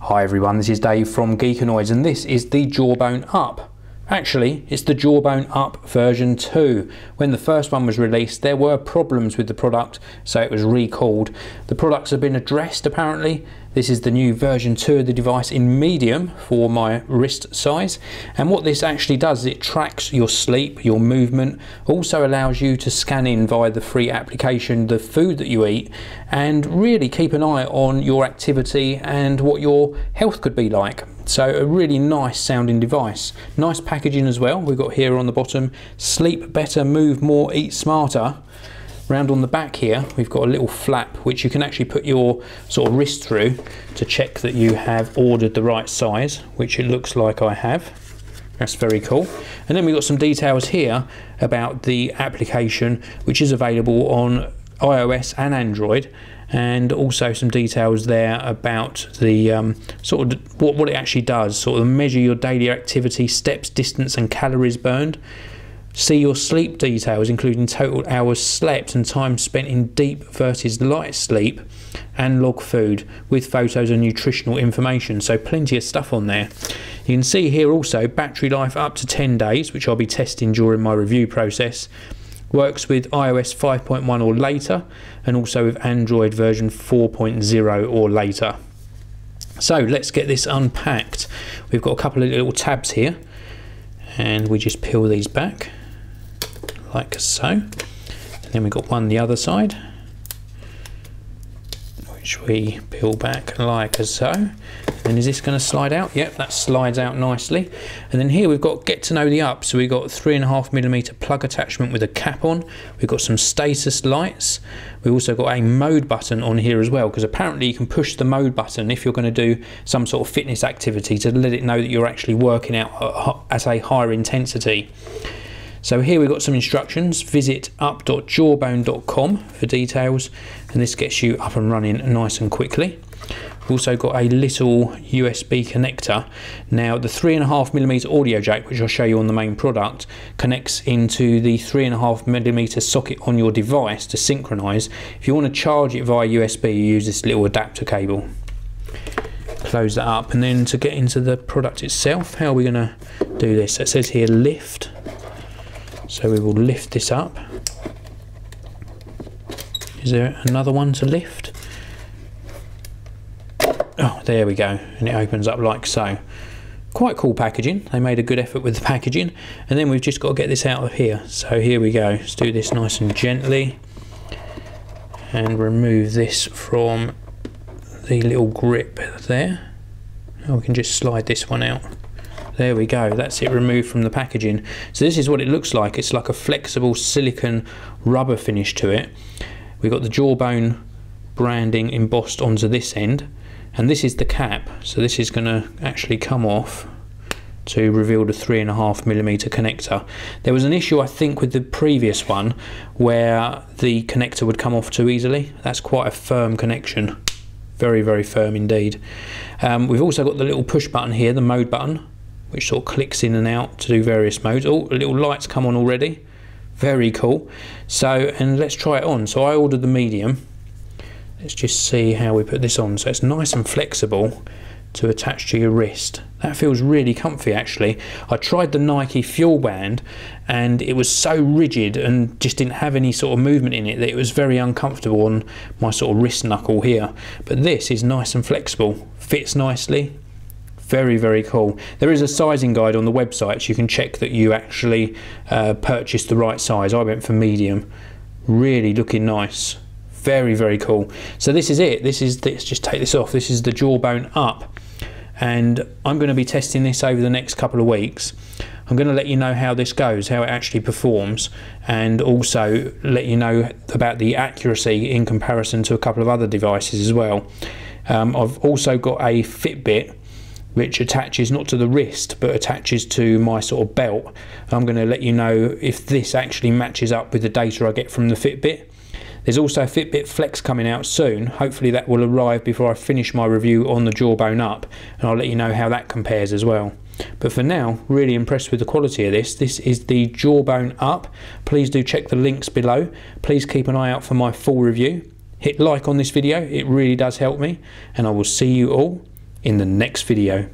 Hi everyone, this is Dave from Geekanoids and this is the Jawbone Up. Actually, it's the Jawbone Up version 2. When the first one was released, there were problems with the product, so it was recalled. The products have been addressed apparently. This is the new version 2 of the device in medium for my wrist size. And what this actually does is it tracks your sleep, your movement, also allows you to scan in via the free application the food that you eat and really keep an eye on your activity and what your health could be like. So a really nice sounding device. Nice packaging as well. We've got here on the bottom, sleep better, move more, eat smarter. Round on the back here, we've got a little flap which you can actually put your sort of wrist through to check that you have ordered the right size, which it looks like I have. That's very cool. And then we've got some details here about the application, which is available on iOS and Android, and also some details there about the sort of what it actually does, sort of measure your daily activity, steps, distance and calories burned. See your sleep details, including total hours slept and time spent in deep versus light sleep, and log food with photos and nutritional information. So plenty of stuff on there. You can see here also battery life up to 10 days, which I'll be testing during my review process. Works with iOS 5.1 or later, and also with Android version 4.0 or later. So let's get this unpacked. We've got a couple of little tabs here, and we just peel these back like so. And then we've got one the other side, which we peel back like so. And is this going to slide out? Yep, that slides out nicely. And then here we've got get to know the Up. So we've got 3.5mm plug attachment with a cap on. We've got some status lights. We've also got a mode button on here as well, because apparently you can push the mode button if you're going to do some sort of fitness activity to let it know that you're actually working out at a higher intensity. So here we've got some instructions. Visit up.jawbone.com for details, and this gets you up and running nice and quickly. We've also got a little USB connector. Now the 3.5mm audio jack, which I'll show you on the main product, connects into the 3.5mm socket on your device to synchronize. If you want to charge it via USB, you use this little adapter cable. Close that up, and then to get into the product itself, how are we going to do this? It says here lift. So we will lift this up. Is there another one to lift? Oh, there we go, and it opens up like so. Quite cool packaging. They made a good effort with the packaging. And then we've just got to get this out of here. So here we go. Let's do this nice and gently and remove this from the little grip there. And we can just slide this one out. There we go, that's it removed from the packaging. So this is what it looks like. It's like a flexible silicone rubber finish to it. We've got the Jawbone branding embossed onto this end, and this is the cap. So this is going to actually come off to reveal the 3.5mm connector. There was an issue, I think, with the previous one where the connector would come off too easily. That's quite a firm connection. Very, very firm indeed. We've also got the little push button here, the mode button, which sort of clicks in and out to do various modes. Oh, little lights come on already. Very cool. So, and let's try it on. So I ordered the medium. Let's just see how we put this on. So it's nice and flexible to attach to your wrist. That feels really comfy actually. I tried the Nike Fuel Band and it was so rigid and just didn't have any sort of movement in it that it was very uncomfortable on my sort of wrist knuckle here. But this is nice and flexible, fits nicely. Very, very cool. There is a sizing guide on the website, so you can check that you actually purchased the right size. I went for medium. Really looking nice. Very, very cool. So this is it. Let's just take this off. This is the Jawbone Up, and I'm going to be testing this over the next couple of weeks. I'm going to let you know how this goes, how it actually performs, and also let you know about the accuracy in comparison to a couple of other devices as well. I've also got a Fitbit, which attaches not to the wrist but attaches to my sort of belt. I'm going to let you know if this actually matches up with the data I get from the Fitbit. There's also a Fitbit Flex coming out soon. Hopefully that will arrive before I finish my review on the Jawbone Up, and I'll let you know how that compares as well. But for now, really impressed with the quality of this. This is the Jawbone Up. Please do check the links below. Please keep an eye out for my full review. Hit like on this video, it really does help me, and I will see you all in the next video.